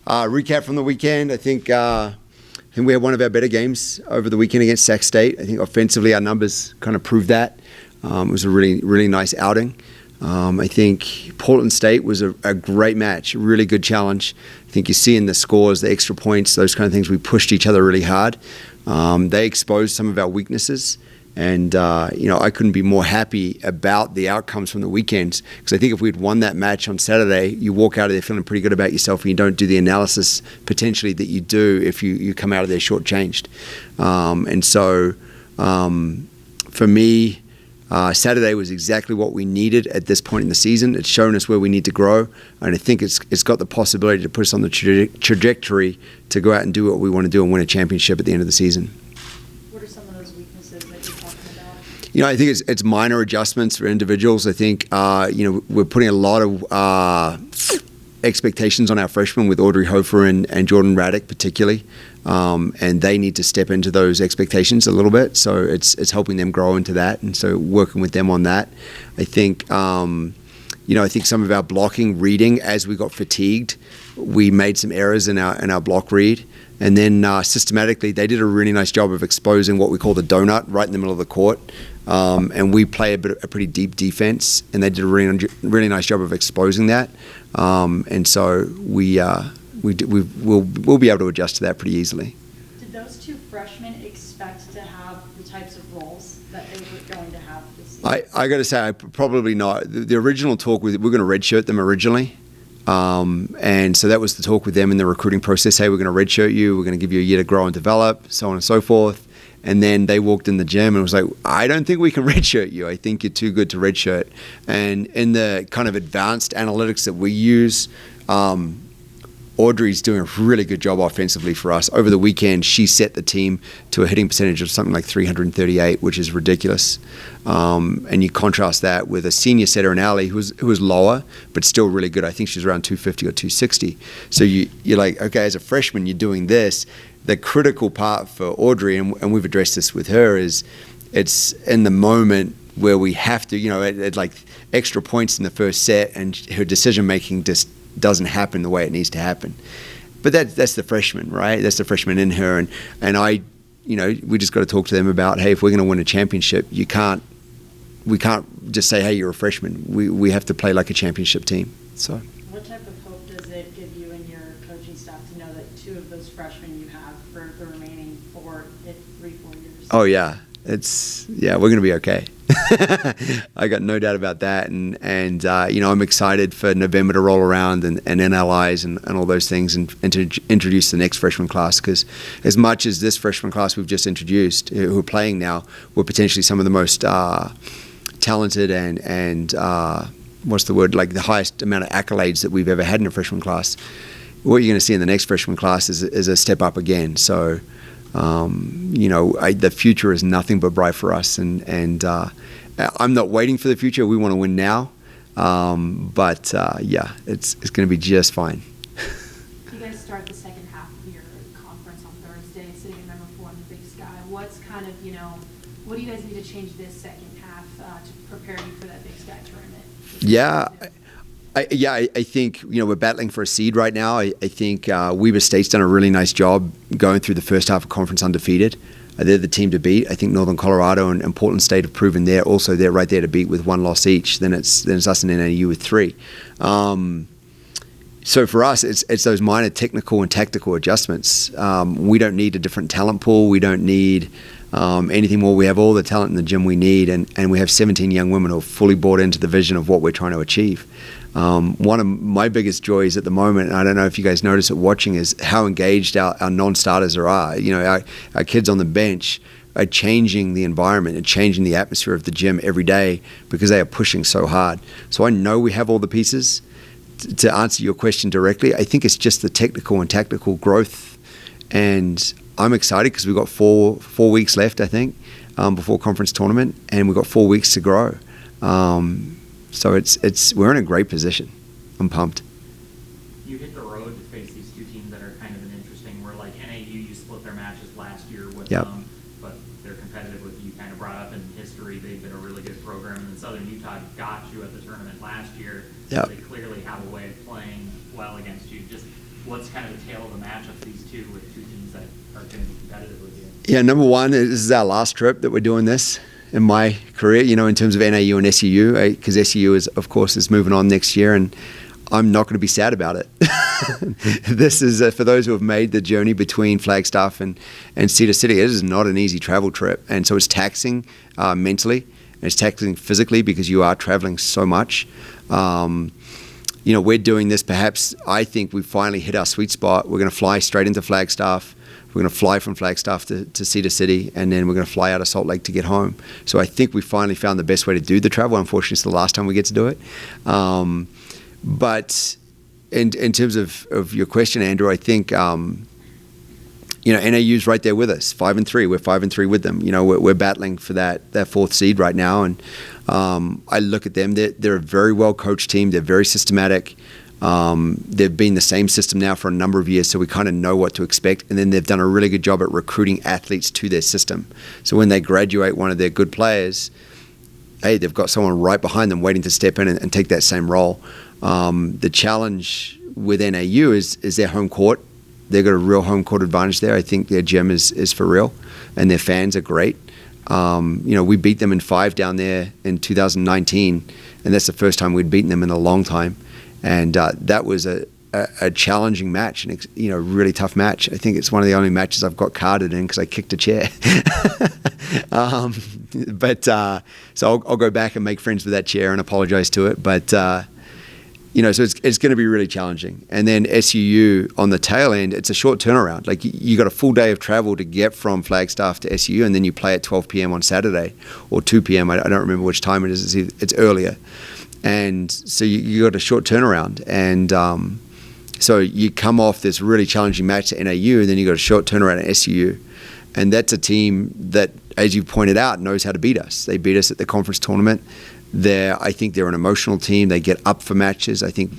Recap from the weekend. I think we had one of our better games over the weekend against Sac State. I think offensively our numbers kind of proved that. It was a really, really nice outing. I think Portland State was a great match, a really good challenge. I think you see in the scores, the extra points, those kind of things, we pushed each other really hard. They exposed some of our weaknesses. And, I couldn't be more happy about the outcomes from the weekends, because I think if we'd won that match on Saturday, you walk out of there feeling pretty good about yourself and you don't do the analysis potentially that you do if you come out of there shortchanged. For me, Saturday was exactly what we needed at this point in the season. It's shown us where we need to grow, and I think it's got the possibility to put us on the trajectory to go out and do what we want to do and win a championship at the end of the season. What are some of those weaknesses that you're talking about? I think it's minor adjustments for individuals. I think, we're putting a lot of expectations on our freshmen with Audrey Hofer and Jordan Raddick particularly. And they need to step into those expectations a little bit. So it's helping them grow into that. And so working with them on that. I think, I think some of our blocking, reading, as we got fatigued, we made some errors in our block read. And then systematically, they did a really nice job of exposing what we call the donut right in the middle of the court. And we play a pretty deep defense, and they did a really nice job of exposing that. And so we'll be able to adjust to that pretty easily. Did those two freshmen expect to have the types of roles that they were going to have this season? I got to say, probably not. The original talk, we're going to redshirt them originally. And so that was the talk with them in the recruiting process. Hey, we're going to redshirt you. We're going to give you a year to grow and develop, so on and so forth. And then they walked in the gym and was like, I don't think we can redshirt you. I think you're too good to redshirt. And in the kind of advanced analytics that we use, Audrey's doing a really good job offensively for us. Over the weekend, she set the team to a hitting percentage of something like 338, which is ridiculous. And you contrast that with a senior setter in Allie who was lower, but still really good. I think she's around 250 or 260. So you're like, okay, as a freshman, you're doing this. The critical part for Audrey, and we've addressed this with her, is it's in the moment where we have to, at like extra points in the first set, and her decision-making just doesn't happen the way it needs to happen. But that's the freshman, right? That's the freshman in her. And I, we just got to talk to them about, hey, if we're going to win a championship, we can't just say, hey, you're a freshman. We have to play like a championship team. So. What type of hope does it give you and your coaching staff to know that two of those freshmen you have for the remaining 4 years? Oh, yeah. We're going to be okay. I got no doubt about that, and I'm excited for November to roll around and NLIs and all those things, and to introduce the next freshman class, because as much as this freshman class we've just introduced, who are playing now, we're potentially some of the most talented and like the highest amount of accolades that we've ever had in a freshman class. What you're going to see in the next freshman class is a step up again. So. The future is nothing but bright for us, and I'm not waiting for the future. We want to win now, but it's going to be just fine. You guys start the second half of your conference on Thursday, sitting at number 4 in the Big Sky. What's kind of, what do you guys need to change this second half to prepare you for that Big Sky tournament? I think, we're battling for a seed right now. I think Weber State's done a really nice job going through the first half of conference undefeated. They're the team to beat. I think Northern Colorado and Portland State have proven they're right there to beat with 1 loss each. Then it's us and NAU with 3. So for us, it's those minor technical and tactical adjustments. We don't need a different talent pool. We don't need anything more. We have all the talent in the gym we need, and we have 17 young women who are fully bought into the vision of what we're trying to achieve. One of my biggest joys at the moment, and I don't know if you guys notice it watching, is how engaged our non-starters are. Our kids on the bench are changing the environment and changing the atmosphere of the gym every day because they are pushing so hard. So I know we have all the pieces. To answer your question directly, I think it's just the technical and tactical growth, and I'm excited because we've got four weeks left, I think, before conference tournament, and we've got 4 weeks to grow. So we're in a great position. I'm pumped. You hit the road to face these two teams that are kind of an interesting. Where like NAU, you split their matches last year with them, but they're competitive with you. Kind of brought up in history, they've been a really good program, and then Southern Utah got you at the tournament last year. Yep. So they clearly have a way of playing well against you. Just what's kind of the tale of the match of these two with two teams that are going to be competitive with you? Yeah, number one, this is our last trip that we're doing this in my career, in terms of NAU and SUU, because SUU of course, is moving on next year, and I'm not going to be sad about it. This is, for those who have made the journey between Flagstaff and Cedar City, it is not an easy travel trip. And so it's taxing mentally, and it's taxing physically because you are traveling so much. We're doing this, perhaps, I think we finally hit our sweet spot. We're going to fly straight into Flagstaff. We're going to fly from Flagstaff to Cedar City, and then we're going to fly out of Salt Lake to get home. So I think we finally found the best way to do the travel. Unfortunately, it's the last time we get to do it. But in terms of your question, Andrew, I think NAU's right there with us, 5-3. We're 5-3 with them. We're battling for that fourth seed right now, and I look at them. They're a very well coached team. They're very systematic. They've been the same system now for a number of years, so we kind of know what to expect. And then they've done a really good job at recruiting athletes to their system. So when they graduate one of their good players, hey, they've got someone right behind them waiting to step in and take that same role. The challenge with NAU is their home court. They've got a real home court advantage there. I think their gym is for real, and their fans are great. We beat them in 5 down there in 2019, and that's the first time we'd beaten them in a long time. And that was a challenging match, and really tough match. I think it's one of the only matches I've got carded in because I kicked a chair. So I'll go back and make friends with that chair and apologize to it. But so it's going to be really challenging. And then SUU on the tail end, it's a short turnaround. Like you got a full day of travel to get from Flagstaff to SUU, and then you play at 12 p.m. on Saturday or 2 p.m. I don't remember which time it is. It's earlier. And so you got a short turnaround, and so you come off this really challenging match at NAU, and then you got a short turnaround at SUU, and that's a team that, as you pointed out, knows how to beat us. They beat us at the conference tournament. I think they're an emotional team. They get up for matches. I think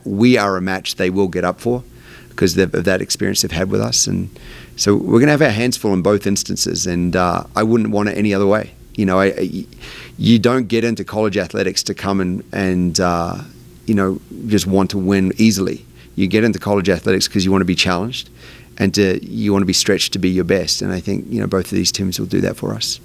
we are a match they will get up for because of that experience they've had with us, and so we're going to have our hands full in both instances, and I wouldn't want it any other way. You don't get into college athletics to come and just want to win easily. You get into college athletics because you want to be challenged and you want to be stretched to be your best. And I think, both of these teams will do that for us.